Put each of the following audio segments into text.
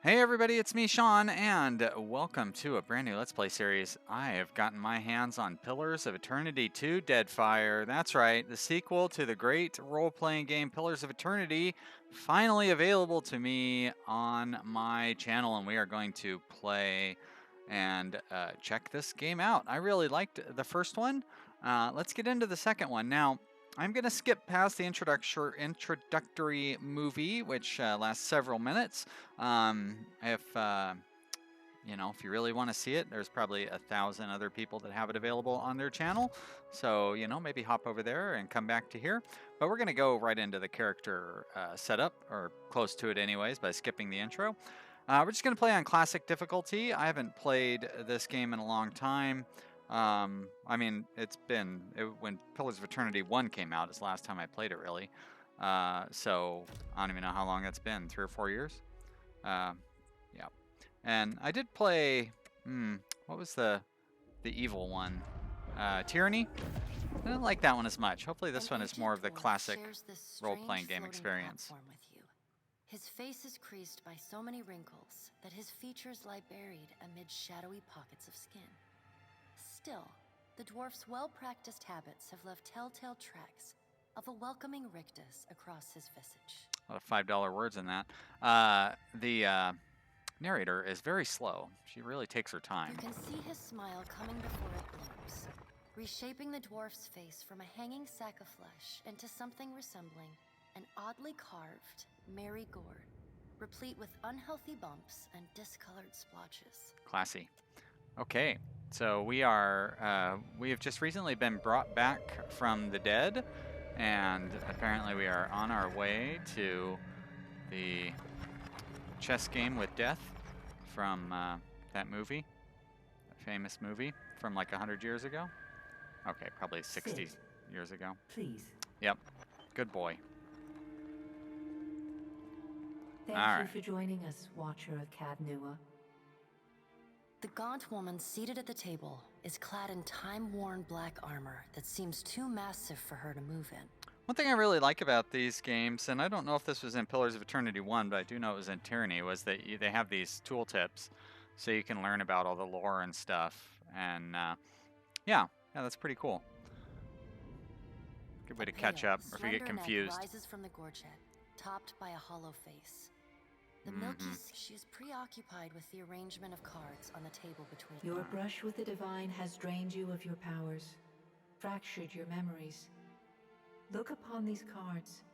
Hey everybody, it's me, Sean, and welcome to a brand new Let's Play series. I have gotten my hands on Pillars of Eternity 2 Deadfire. That's right, the sequel to the great role-playing game Pillars of Eternity, finally available to me on my channel, and we are going to play and check this game out. I really liked the first one. Let's get into the second one. Now, I'm going to skip past the introductory movie, which lasts several minutes. If if you really want to see it, there's probably 1,000 other people that have it available on their channel. So, maybe hop over there and come back to here. But we're going to go right into the character setup, or close to it anyways, by skipping the intro. We're just going to play on classic difficulty. I haven't played this game in a long time. I mean, when Pillars of Eternity 1 came out, is the last time I played it, really. So I don't even know how long it's been, 3 or 4 years? Yeah. And I did play, what was the evil one? Tyranny? I didn't like that one as much. Hopefully this one is more of the classic role-playing game experience. His face is creased by so many wrinkles that his features lie buried amid shadowy pockets of skin. Still, the dwarf's well-practiced habits have left telltale tracks of a welcoming rictus across his visage. A lot of $5 words in that. The narrator is very slow. She really takes her time. You can see his smile coming before it blooms, reshaping the dwarf's face from a hanging sack of flesh into something resembling an oddly carved merry gourd, replete with unhealthy bumps and discolored splotches. Classy. Okay, so we have just recently been brought back from the dead, and apparently we are on our way to the chess game with death from that movie, that famous movie from like 100 years ago. Okay, probably 60 years ago. Please. Yep, good boy. Thank you for joining us, Watcher of Cadnua. The gaunt woman seated at the table is clad in time-worn black armor that seems too massive for her to move in. One thing I really like about these games, and I don't know if this was in Pillars of Eternity 1, but I do know it was in Tyranny, was that they have these tooltips so you can learn about all the lore and stuff. And yeah, that's pretty cool. Good way to catch up or if you get confused. Rises from the gorget, topped by a hollow face. The milky, she is preoccupied with the arrangement of cards on the table between them. Your brush with the divine has drained you of your powers, fractured your memories. Look upon these cards.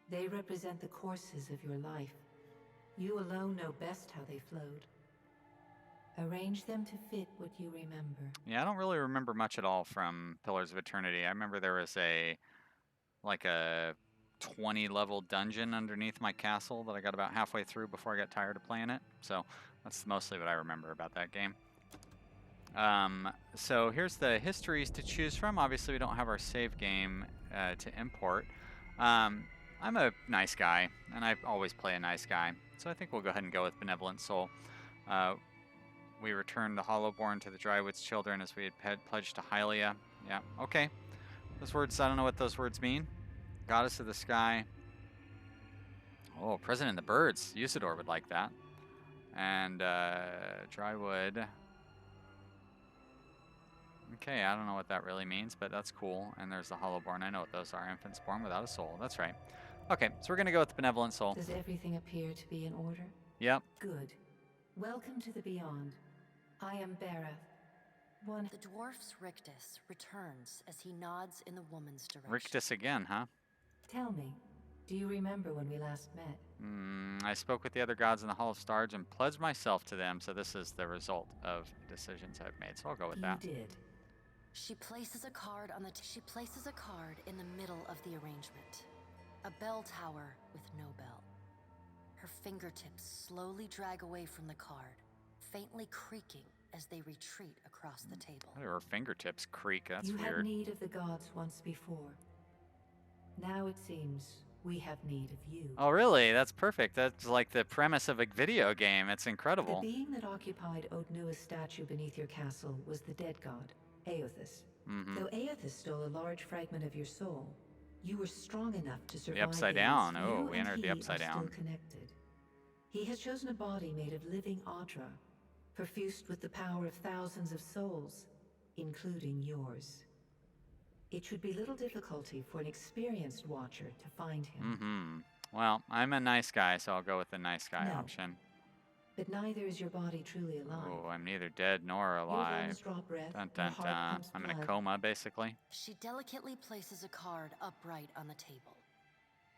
They represent the courses of your life. You alone know best how they flowed. Arrange them to fit what you remember. Yeah, I don't really remember much at all from Pillars of Eternity. I remember there was a 20-level dungeon underneath my castle that I got about halfway through before I got tired of playing it. So that's mostly what I remember about that game. So here's the histories to choose from. Obviously, we don't have our save game to import. I'm a nice guy, and I always play a nice guy. So I think we'll go ahead and go with Benevolent Soul. We returned the Hollowborn to the Drywood's children as we had pledged to Hylia. Yeah, okay. Those words, I don't know what those words mean. Goddess of the Sky. Oh, President of the Birds. Usador would like that. And Drywood. Okay, I don't know what that really means, but that's cool. And there's the Hollowborn. I know what those are. Infants born without a soul. That's right. Okay, so we're going to go with the Benevolent Soul. Does everything appear to be in order? Yep. Good. Welcome to the Beyond. I am Berath. The dwarf's rictus returns as he nods in the woman's direction. Rictus again, huh? Tell me, do you remember when we last met? I spoke with the other gods in the Hall of Stars and pledged myself to them, so this is the result of decisions I've made, so I'll go with that. You did. She places a card on the she places a card in the middle of the arrangement. A bell tower with no bell. Her fingertips slowly drag away from the card, faintly creaking as they retreat across the table. Her fingertips creak, that's weird. You had need of the gods once before. Now it seems we have need of you. Oh really? That's perfect. That's like the premise of a video game. It's incredible. The being that occupied Odnua's statue beneath your castle was the dead god, Aothus. Though Aothus stole a large fragment of your soul, you were strong enough to survive the Upside Down. Oh, we entered the Upside Down. Still connected. He has chosen a body made of living Audra, perfused with the power of thousands of souls, including yours. It should be little difficulty for an experienced watcher to find him. Mm-hmm. Well, I'm a nice guy, so I'll go with the nice guy No. option. But neither is your body truly alive. Oh, I'm neither dead nor Your alive. lungs draw breath, Dun, your dun, heart dun. pumps I'm in a blood. coma, basically. She delicately places a card upright on the table.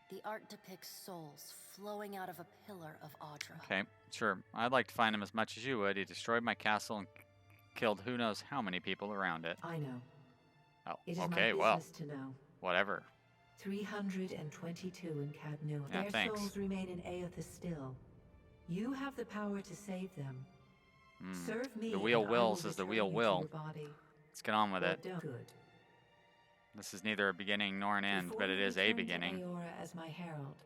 The art depicts souls flowing out of a pillar of Audra. Okay, sure. I'd like to find him as much as you would. He destroyed my castle and killed who knows how many people around it. I know. Oh, It is okay, my well, business to know. whatever. 322 in Cadnua. Yeah, Their thanks. souls remain in Aothas still. You have the power to save them. Serve me. The wheel and I wills as the return wheel you to will. your body. Let's get on with Or it. don't. Good. This is neither a beginning nor an end, Before but it you is a return beginning. to Aora as my herald,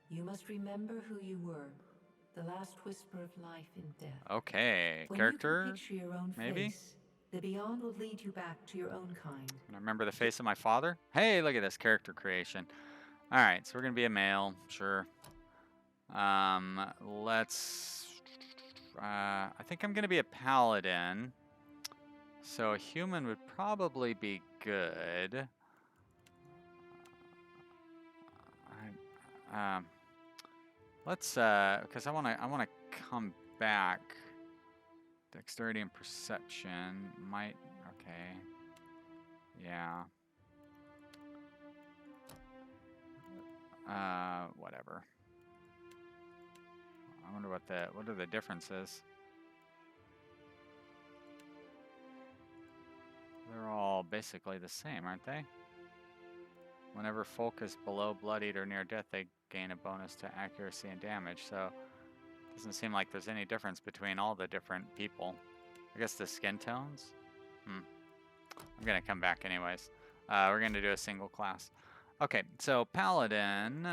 you must remember who you were. The last whisper of life in death. Okay, When character, you can picture your own maybe? face, the beyond will lead you back to your own kind. Can I remember the face of my father? Hey, look at this character creation. All right, so we're gonna be a male, sure. Let's. I think I'm gonna be a paladin. So a human would probably be good. Let's because I wanna come back. Dexterity and perception might. Okay. Yeah. Whatever. I wonder what are the differences. They're all basically the same, aren't they? Whenever folk is below bloodied or near death, they gain a bonus to accuracy and damage. So it doesn't seem like there's any difference between all the different people. I guess the skin tones? I'm gonna come back anyways. We're gonna do a single class. Okay, so Paladin.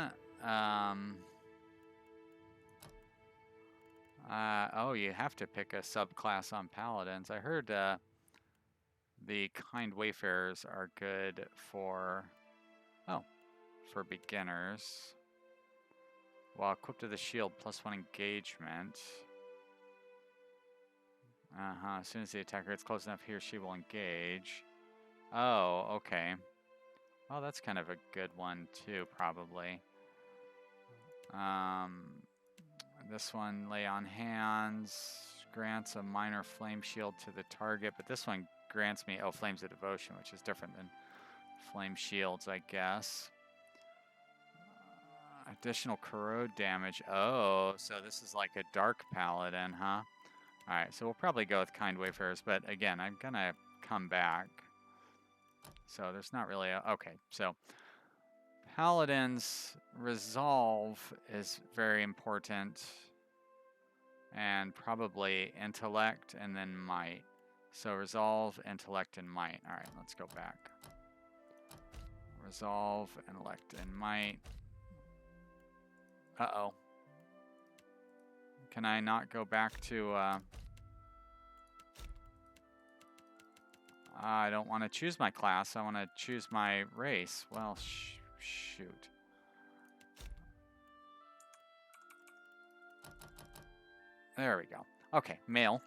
Oh, you have to pick a subclass on Paladins. I heard the Kind Wayfarers are good for beginners. While equipped with a shield, +1 engagement. As soon as the attacker gets close enough, he or she will engage. Oh, okay. Well, that's kind of a good one too, probably. This one, lay on hands, grants a minor flame shield to the target, but this one grants me, flames of devotion, which is different than flame shields, I guess. Additional corrode damage. Oh, so this is like a dark paladin, huh? Alright, so we'll probably go with Kind Wayfarers, but again, I'm gonna come back. So there's not really a... Okay, so Paladin's resolve is very important. And probably intellect and then might. So resolve, intellect, and might. Alright, let's go back. Resolve, intellect, and might. Uh-oh. Can I not go back to... I don't want to choose my class. I want to choose my race. Well, shoot. There we go. Okay, male.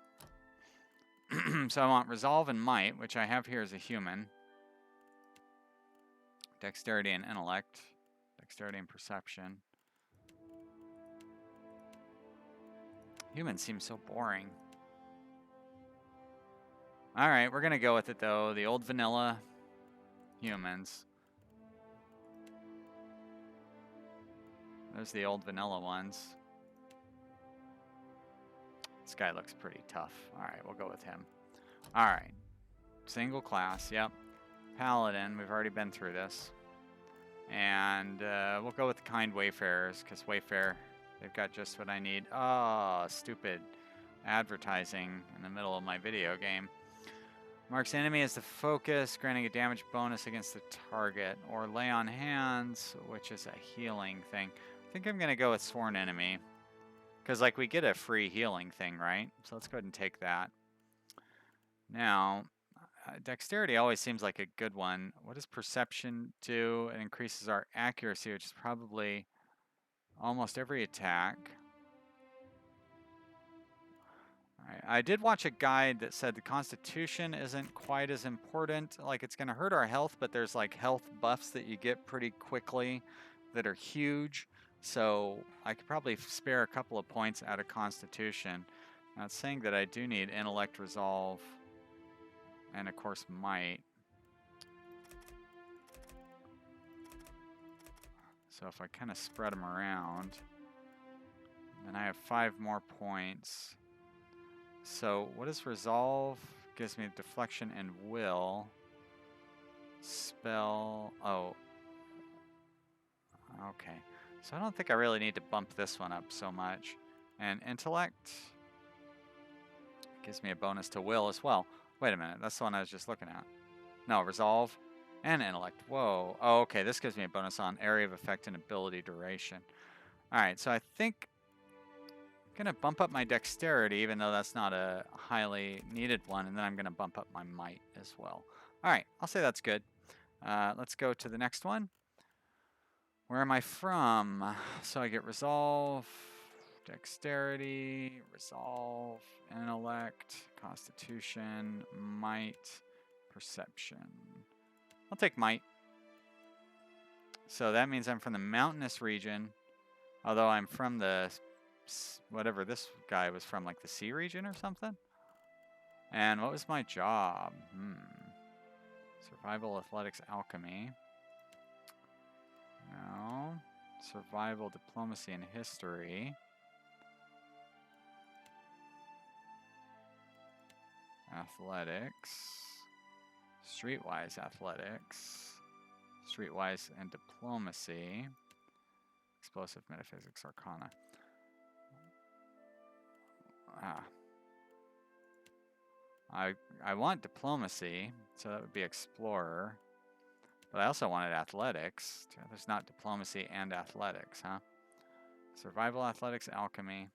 So I want resolve and might, which I have here as a human. Dexterity and intellect. Dexterity and perception. Humans seem so boring. Alright, we're going to go with it, though. The old vanilla humans. There's the old vanilla ones. This guy looks pretty tough. Alright, we'll go with him. Alright. Single class, yep. Paladin, we've already been through this. And we'll go with the Kind Wayfarers, because Wayfare, they've got just what I need. Oh, stupid advertising in the middle of my video game. Marks enemy as the focus, granting a damage bonus against the target. Or lay on hands, which is a healing thing. I think I'm going to go with Sworn Enemy. Because, like, we get a free healing thing, right? So let's go ahead and take that. Now, Dexterity always seems like a good one. What does Perception do? It increases our accuracy, which is probably almost every attack. I did watch a guide that said the Constitution isn't quite as important. Like, it's going to hurt our health, but there's like health buffs that you get pretty quickly that are huge. So I could probably spare a couple of points out of Constitution. Now, it's saying that I do need Intellect, Resolve, and of course Might. So if I kind of spread them around, then I have 5 more points. So what is Resolve? Gives me Deflection and Will. Spell. Oh. Okay. So I don't think I really need to bump this one up so much. And Intellect gives me a bonus to Will as well. Wait a minute. That's the one I was just looking at. No, Resolve and Intellect. Whoa. Oh, okay. This gives me a bonus on Area of Effect and Ability Duration. Alright, so I think I'm going to bump up my Dexterity, even though that's not a highly needed one, and then I'm going to bump up my Might as well. Alright, I'll say that's good. Let's go to the next one. Where am I from? So I get Resolve, Dexterity, Resolve, Intellect, Constitution, Might, Perception. I'll take Might. So that means I'm from the mountainous region, although I'm from the, whatever this guy was from, like the sea region or something. And what was my job? Survival, Athletics, Alchemy. No. Survival, Diplomacy, and History. Athletics. Streetwise Athletics. Streetwise and Diplomacy. Explosive, Metaphysics, Arcana. I want Diplomacy, so that would be Explorer. But I also wanted Athletics. There's not Diplomacy and Athletics, huh? Survival, Athletics, Alchemy.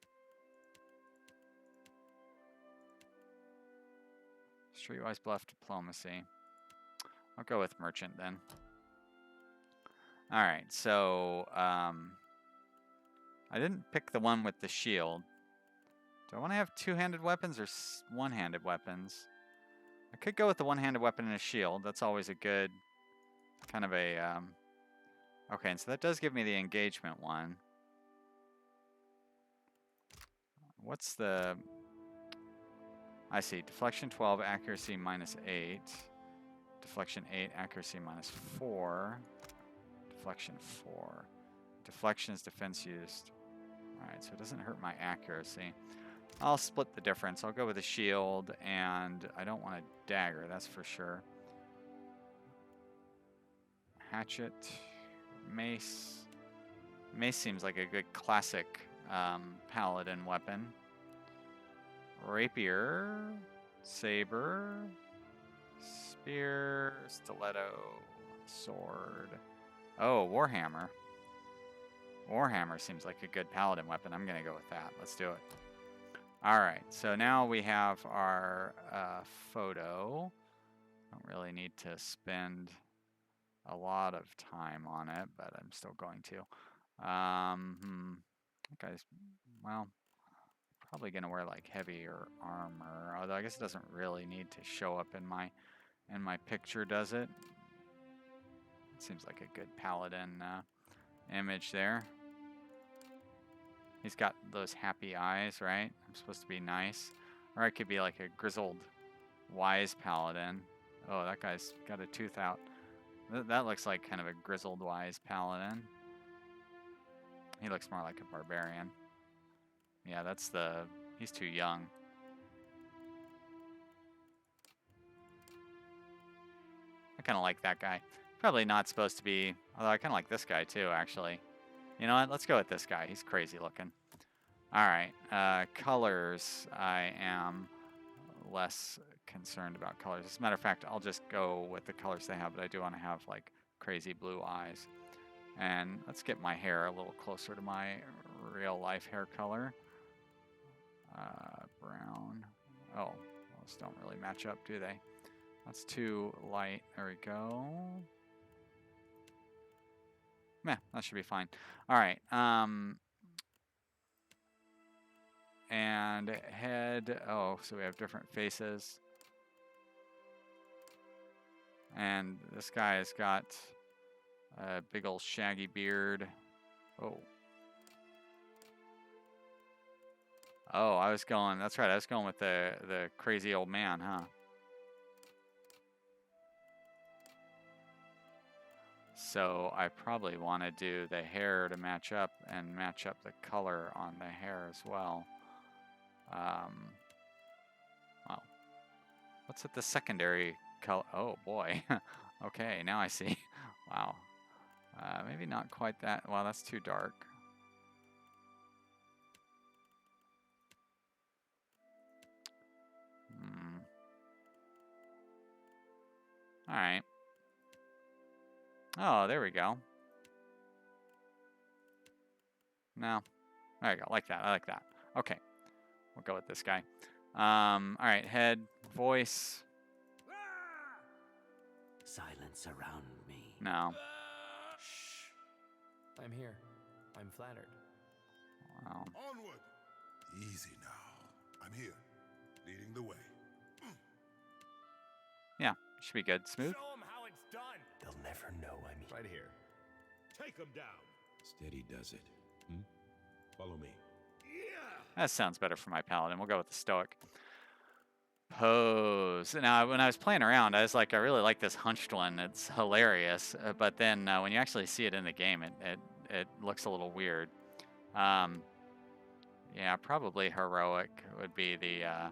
Streetwise, Bluff, Diplomacy. I'll go with Merchant then. Alright, so I didn't pick the one with the shield. Do I want to have two-handed weapons or one-handed weapons? I could go with the one-handed weapon and a shield. That's always a good kind of a... Okay, and so that does give me the engagement one. What's the... I see. Deflection 12, accuracy -8. Deflection 8, accuracy -4. Deflection 4. Deflection is defense used. Alright, so it doesn't hurt my accuracy. I'll split the difference. I'll go with a shield, and I don't want a dagger, that's for sure. Hatchet. Mace. Mace seems like a good classic paladin weapon. Rapier. Saber. Spear. Stiletto. Sword. Oh, Warhammer. Warhammer seems like a good paladin weapon. I'm going to go with that. Let's do it. Alright, so now we have our photo. Don't really need to spend a lot of time on it, but I'm still going to. Guys, well, probably going to wear like heavier armor, although I guess it doesn't really need to show up in my picture, does it? It seems like a good paladin image there. He's got those happy eyes, right? I'm supposed to be nice. Or I could be like a grizzled, wise paladin. Oh, that guy's got a tooth out. That looks like kind of a grizzled, wise paladin. He looks more like a barbarian. Yeah, he's too young. I kind of like that guy. Probably not supposed to be, although I kind of like this guy too, actually. You know what? Let's go with this guy. He's crazy looking. Alright. Colors. I am less concerned about colors. As a matter of fact, I'll just go with the colors they have, but I do want to have like crazy blue eyes. And let's get my hair a little closer to my real life hair color. Brown. Oh, those don't really match up, do they? That's too light. There we go. Meh, that should be fine. Alright, and head. Oh, so we have different faces. And this guy has got a big old shaggy beard. Oh. Oh, I was going, that's right, I was going with the crazy old man, huh? So I probably want to do the hair to match up and match up the color on the hair as well. Well, what's with the secondary color? Oh boy. Okay, now I see. Wow. Maybe not quite that. Well, that's too dark. All right. Oh, there we go. No. There you go. Like that. I like that. Okay. We'll go with this guy. All right. Head, voice. Silence around me. No. Shh. I'm here. I'm flattered. Wow. Onward. Easy now. I'm here, leading the way. Yeah. Should be good. Smooth. Show 'em how it's done. They'll never know I'm here. Right here. Take him down. Steady does it. Follow me. That sounds better for my paladin. We'll go with the stoic. Pose. Now, when I was playing around, I was like, I really like this hunched one. It's hilarious. But then when you actually see it in the game, it looks a little weird. Yeah, probably heroic would be the...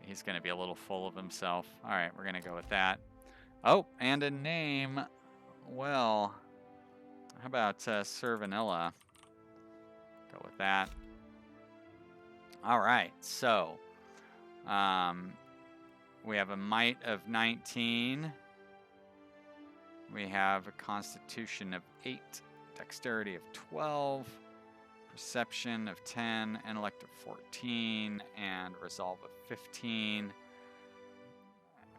he's going to be a little full of himself. All right, we're going to go with that. Oh, and a name. Well, how about Sir Vanilla? Go with that. All right, so we have a might of 19. We have a constitution of 8, dexterity of 12, perception of 10, intellect of 14, and resolve of 15.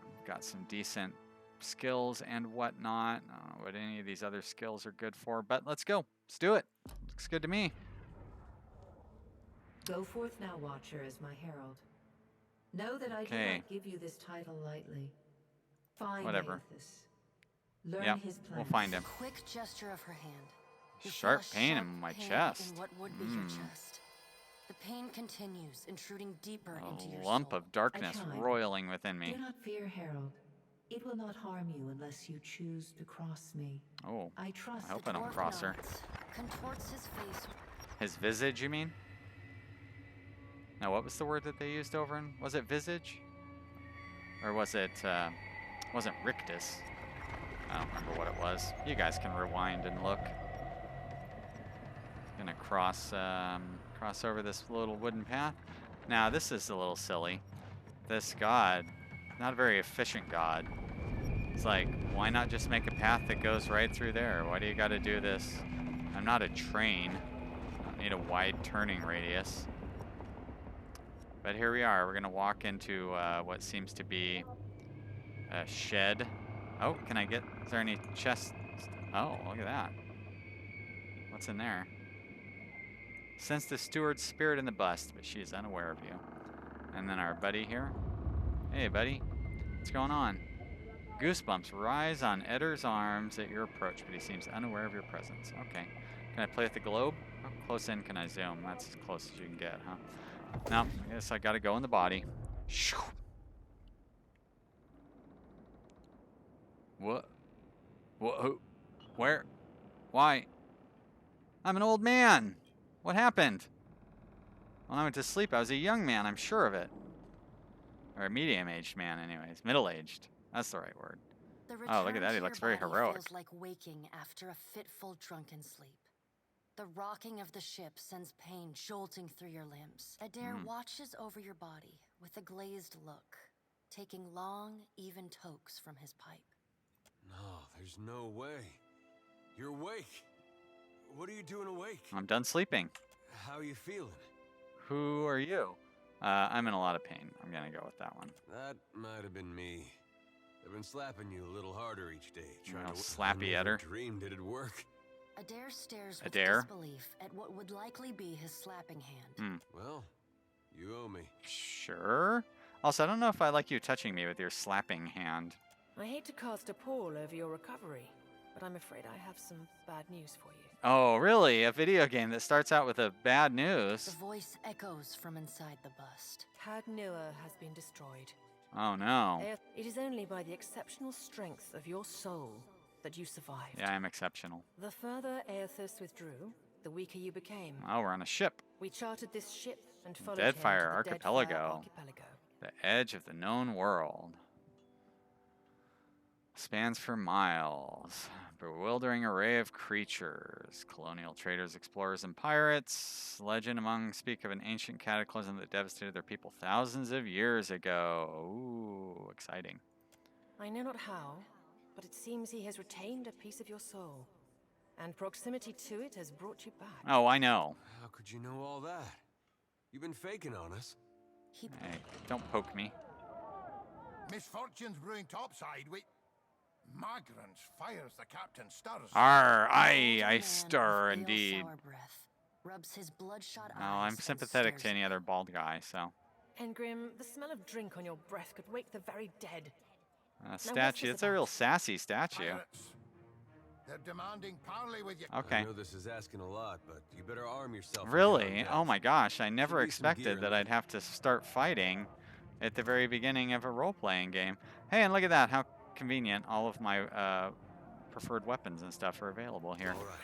We've got some decent skills and whatnot. I don't know what any of these other skills are good for, but let's go. Let's do it. Looks good to me. Go forth now, Watcher, as my herald. Know that I do not give you this title lightly. Find Whatever. Aethys. Learn Yep, his plan. we'll find him. A quick gesture of her hand. You Sharp feel a pain sharp in my pain chest. In what would be your chest. The pain continues, intruding deeper into your A lump soul. of darkness tried. roiling within me. Do not fear, Herald. It will not harm you unless you choose to cross me. Oh, I trust I hope The I don't dwarf cross her. nods, contorts his face. His visage, you mean? Now, what was the word that they used over in? Was it visage? Or was it, wasn't rictus? I don't remember what it was. You guys can rewind and look. Gonna cross over this little wooden path. Now, this is a little silly. This god, not a very efficient god. It's like, why not just make a path that goes right through there? Why do you gotta do this? I'm not a train. I don't need a wide turning radius. But here we are. We're going to walk into what seems to be a shed. Oh, can I get... Is there any chests? Oh, look at that. What's in there? Sense the steward's spirit in the bust, but she is unaware of you. And then our buddy here. Hey, buddy. What's going on? Goosebumps rise on Edder's arms at your approach, but he seems unaware of your presence. Okay. Can I play with the globe? How close in can I zoom? That's as close as you can get, huh? No, I guess I gotta go in the body. What? What? Who? Where? Why? I'm an old man. What happened? When I went to sleep, I was a young man, I'm sure of it. Or a medium-aged man, anyways. Middle-aged. That's the right word. Oh, look at that. He looks very heroic. Feels like waking after a fitful drunken sleep. The rocking of the ship sends pain jolting through your limbs. Adair watches over your body with a glazed look, taking long, even tokes from his pipe. No, there's no way. You're awake. What are you doing awake? I'm done sleeping. How are you feeling? Who are you? I'm in a lot of pain. I'm gonna go with that one. That might have been me. I've been slapping you a little harder each day, trying to... slappy I never Eder. dreamed it'd work. Adair stares with Adair? disbelief at what would likely be his slapping hand. Well, me. Sure. Also, I don't know if I like you touching me with your slapping hand. I hate to cast a pall over your recovery, but I'm afraid I have some bad news for you. Oh, really? A video game that starts out with a bad news? The voice echoes from inside the bust. Tad Nua has been destroyed. Oh, no. It is only by the exceptional strength of your soul that you survived. Yeah, I'm exceptional. The further Aethys withdrew, the weaker you became. Oh, we're on a ship. We chartered this ship and followed Deadfire him to the Archipelago. Deadfire Archipelago. The edge of the known world. Spans for miles. Bewildering array of creatures. Colonial traders, explorers, and pirates. Legend among speak of an ancient cataclysm that devastated their people thousands of years ago. Ooh, exciting. I know not how, but it seems he has retained a piece of your soul. And proximity to it has brought you back. Oh, I know. How could you know all that? You've been faking on us. Hey, don't poke me. Misfortunes brewing topside. Wait. Migrants fires the captain stirs. Arr, I Man stir with pale indeed. sour breath rubs his bloodshot Oh, eyes I'm and sympathetic to stares any at other you. bald guy, so. Engrim, the smell of drink on your breath could wake the very dead. Statue. this It's a real about? sassy statue. Pirates. They're demanding parley with you. Okay. I know this is asking a lot, but you better arm yourself. and get Really? on Oh deck. my gosh, I never Should be some gear expected in that there. I'd have to start fighting at the very beginning of a role-playing game. Hey, and look at that, how convenient. All of my preferred weapons and stuff are available here. All right.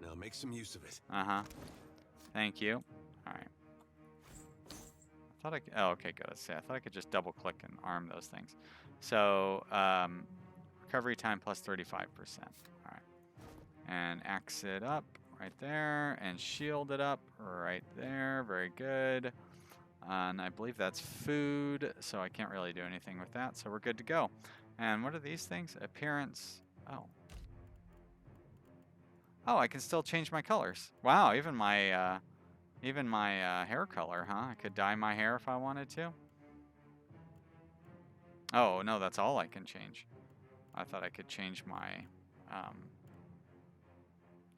Now make some use of it. Uh-huh. Thank you. All right. I thought oh, okay, good. Let's see. I thought I could just double-click and arm those things. So, recovery time plus 35%. All right. And axe it up right there, and shield it up right there. Very good. And I believe that's food, so I can't really do anything with that, so we're good to go. And what are these things? Appearance. Oh. Oh, I can still change my colors. Wow, even my hair color, huh? I could dye my hair if I wanted to. Oh, no, that's all I can change. I thought I could change my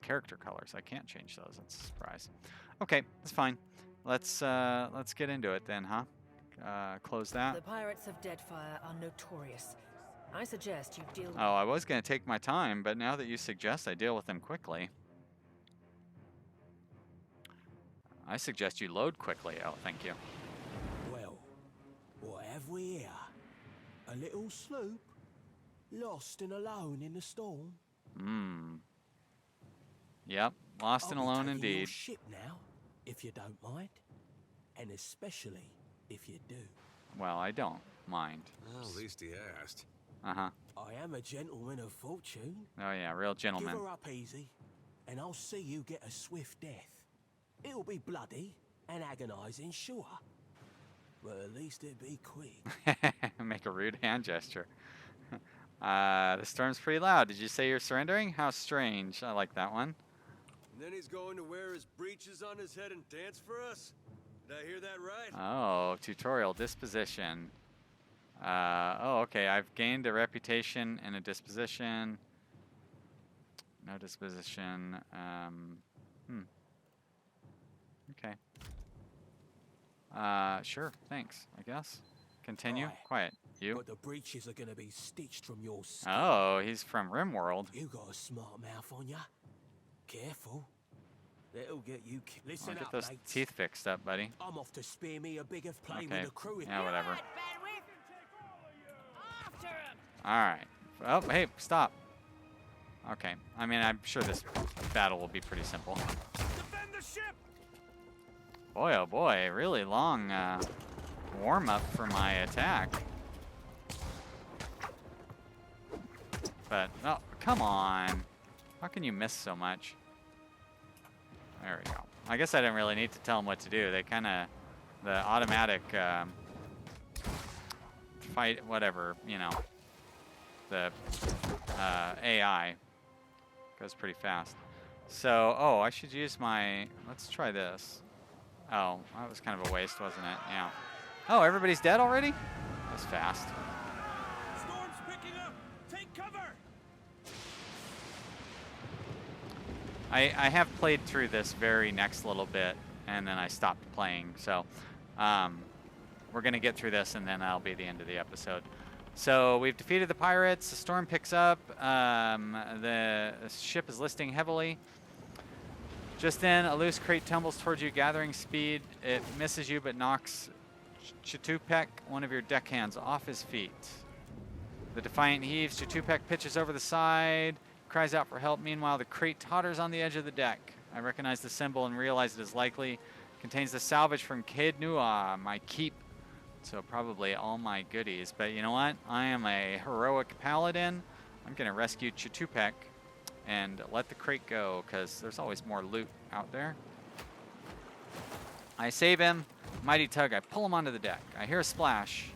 character colors. I can't change those. That's a surprise. Okay, that's fine. Let's get into it then, huh? Close that. The pirates of Deadfire are notorious. I suggest you deal with Oh, I was going to take my time, but now that you suggest I deal with them quickly. I suggest you load quickly. Oh, thank you. Well, what have we here? A little sloop? Lost and alone in the storm? Hmm. Yep, lost and I'll be alone taking your indeed. ship now, if you don't mind. And especially if you do. Well, I don't mind. Well, at least he asked. Uh-huh. I am a gentleman of fortune. Oh, yeah, real gentleman. Give her up easy, and I'll see you get a swift death. It'll be bloody and agonizing, sure. But at least it'll be quick. Make a rude hand gesture. The storm's pretty loud. Did you say you're surrendering? How strange. I like that one. And then he's going to wear his breeches on his head and dance for us? Did I hear that right? Oh, tutorial disposition. Oh, okay. I've gained a reputation and a disposition. No disposition. Okay. Sure. Thanks, I guess. Continue. Right. Quiet. You? But the breeches are gonna be stitched from your skin. Oh, he's from Rimworld. You got a smart mouth on ya. Careful. That'll get you Listen I'll get up, those mates. teeth fixed up, buddy. I'm off to spear me a bigger play Okay. with the crew. if Yeah, you- whatever. Alright. Oh, hey, stop. Okay. I mean, I'm sure this battle will be pretty simple. Defend the ship! Boy, oh boy, really long warm-up for my attack. But, oh, come on. How can you miss so much? There we go. I guess I didn't really need to tell them what to do. They kind of, the automatic fight, whatever, you know, the AI goes pretty fast. So, oh, I should use my, let's try this. Oh, that was kind of a waste, wasn't it? Yeah. Oh, everybody's dead already? That's fast. Storm's picking up! Take cover! I have played through this very next little bit, and then I stopped playing. So, we're going to get through this, and then that'll be the end of the episode. So we've defeated the pirates. The storm picks up. The ship is listing heavily. Just then, a loose crate tumbles towards you, gathering speed. It misses you, but knocks Chitupek, one of your deckhands, off his feet. The Defiant heaves. Chitupek pitches over the side, cries out for help. Meanwhile, the crate totters on the edge of the deck. I recognize the symbol and realize it is likely contains the salvage from Caed Nua, my keep. So probably all my goodies. But you know what? I am a heroic paladin. I'm going to rescue Chitupek and let the crate go, because there's always more loot out there. I save him. Mighty tug. I pull him onto the deck. I hear a splash,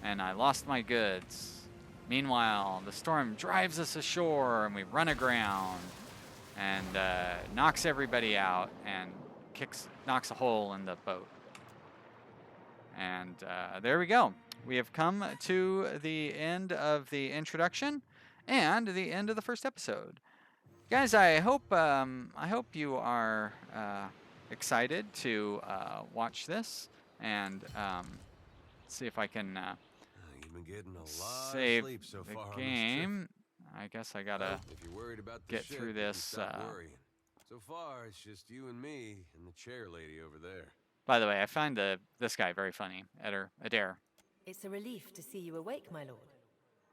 and I lost my goods. Meanwhile, the storm drives us ashore, and we run aground, and knocks everybody out, and knocks a hole in the boat. And there we go. We have come to the end of the introduction and the end of the first episode. Guys, I hope you are excited to watch this and see if I can You've been getting a lot save of sleep so the far on this game. I guess I gotta trip. If you're worried about the get ship, through you can this. stop worrying. So far, it's just you and me and the chair lady over there. By the way, I find this guy very funny, Adair. It's a relief to see you awake, my lord.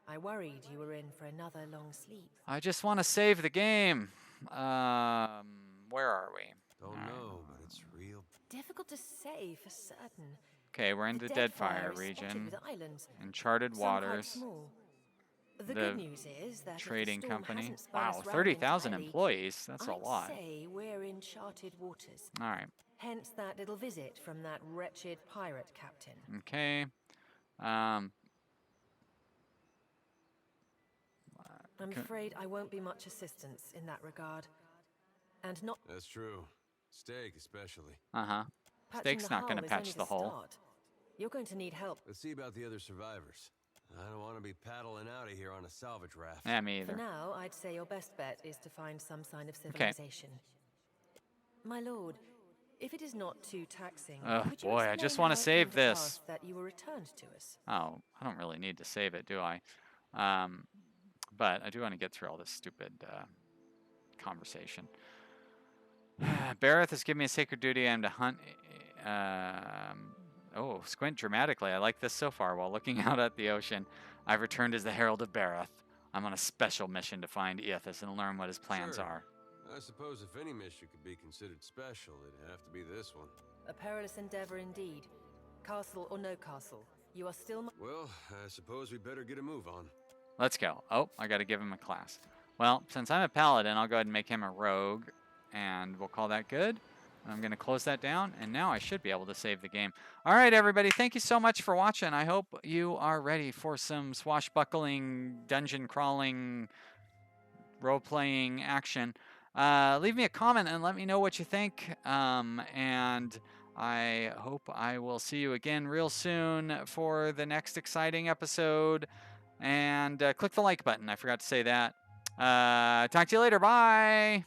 I worried you were in for another long sleep. I just want to save the game. Where are we? Don't know, but it's real. Difficult to say for certain. Okay, we're in the Deadfire is spotted region. with islands, Uncharted some quite waters. small. The The good news is that if the trading storm company. hasn't spun Wow, us round 30,000 entirely, employees. That's a I'd lot. say we're in charted waters. All right. Hence that little visit from that wretched pirate captain. Okay. I'm afraid I won't be much assistance in that regard. And not That's true. Steak, especially. Uh-huh. patching Steak's the not going to hull is only patch the hole. start. You're going to need help. Let's see about the other survivors. I don't want to be paddling out of here on a salvage raft. Yeah, me For either. now, I'd say your best bet is to find some sign of civilization. My lord, if it is not too taxing, Oh, could you boy, I explain just wanna how it save came to this. pass that you were returned to us? Oh, I don't really need to save it, do I? But I do want to get through all this stupid conversation. Bareth has given me a sacred duty. I am to hunt. Oh, squint dramatically. I like this so far. While looking out at the ocean, I've returned as the Herald of Bareth. I'm on a special mission to find Eothas and learn what his plans Sure. are. I suppose if any mission could be considered special, it'd have to be this one. A perilous endeavor indeed. Castle or no castle, you are still my... Well, I suppose we better get a move on. Let's go. Oh, I got to give him a class. Well, since I'm a paladin, I'll go ahead and make him a rogue, and we'll call that good. I'm going to close that down, and now I should be able to save the game. All right, everybody, thank you so much for watching. I hope you are ready for some swashbuckling, dungeon-crawling, role-playing action. Leave me a comment and let me know what you think, and I hope I will see you again real soon for the next exciting episode. And click the like button. I forgot to say that. Talk to you later. Bye.